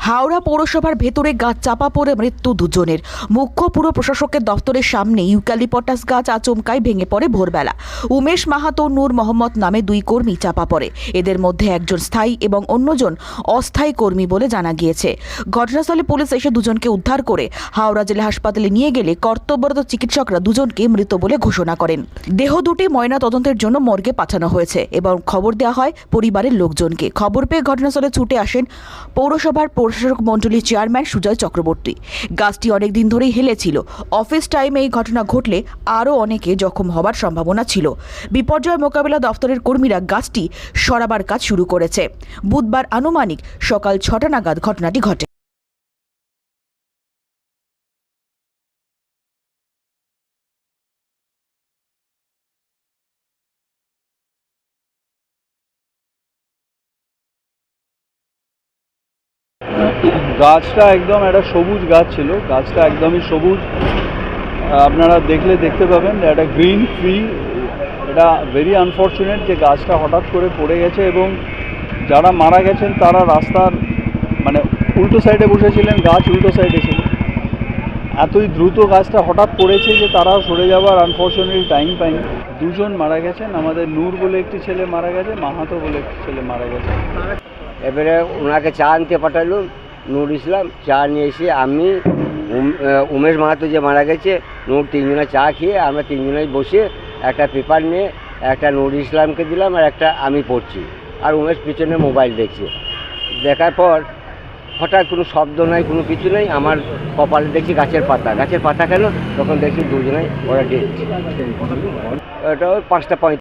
হাওড়া পৌরসভার ভেতরে গাছ চাপা পড়ে মৃত্যু দুজনের। মুখ্য পুর প্রশাসকের দফতরের সামনে ইউক্যালিপটাস গাছ আচমকাই ভেঙে পড়ে ভোরবেলা। উমেশ মাহাতো, নূর মোহাম্মদ নামে দুই কর্মী চাপা পড়ে। এদের মধ্যে একজন স্থায়ী এবং অন্যজন অস্থায়ী কর্মী বলে জানা গিয়েছে। ঘটনাস্থলে পুলিশ এসে দুজনকে উদ্ধার করে হাওড়া জেলা হাসপাতালে নিয়ে গেলে কর্তব্যরত চিকিৎসকরা দুজনকে মৃত বলে ঘোষণা করেন। দেহ দুটি ময়না তদন্তের জন্য মর্গে পাঠানো হয়েছে এবং খবর দেওয়া হয় পরিবারের লোকজনকে। খবর পেয়ে ঘটনাস্থলে ছুটে আসেন পৌরসভার প্রশাসক মণ্ডলীর চেয়ারম্যান সুজয় চক্রবর্তী। গাছটি অনেকদিন ধরেই হেলেছিল। অফিস টাইমে এই ঘটনা ঘটলে আরও অনেকে জখম হবার সম্ভাবনা ছিল। বিপর্যয় মোকাবিলা দফতরের কর্মীরা গাছটি সরাবার কাজ শুরু করেছে। বুধবার আনুমানিক সকাল ৬টা নাগাদ ঘটনাটি ঘটে। গাছটা একদম একটা সবুজ গাছ ছিল, গাছটা একদমই সবুজ। আপনারা দেখলে দেখতে পাবেন একটা গ্রিন ট্রি। এটা ভেরি আনফর্চুনেট যে গাছটা হঠাৎ করে পড়ে গেছে এবং যারা মারা গেছেন তারা রাস্তার মানে উল্টো সাইডে বসেছিলেন, গাছ উল্টো সাইডে ছিল। এতই দ্রুত গাছটা হঠাৎ পড়েছে যে তারা সরে যাওয়ার আনফর্চুনেটলি টাইম পায়নি। দুজন মারা গেছেন, আমাদের নূর বলে একটি ছেলে মারা গেছে, মাহাতো বলে একটি ছেলে মারা গেছে। এবারে ওনাকে চা আনতে পাঠালাম, নূর ইসলাম চা নিয়ে এসে আমি উমেশ মাহাতো যে মারা গেছে, নূর তিনজনে চা খেয়ে আমরা তিনজনেই বসে একটা পেপার নিয়ে একটা নূর ইসলামকে দিলাম আর একটা আমি পড়ছি, আর উমেশ পিছনে মোবাইল দেখছে। দেখার পর হঠাৎ কোনো শব্দ নাই, কোনো কিছু নেই। আমার কপালে দেখছি গাছের পাতা কেন, তখন দেখছি দুজনেই ওরা ডেট। ওটা ওই 5টা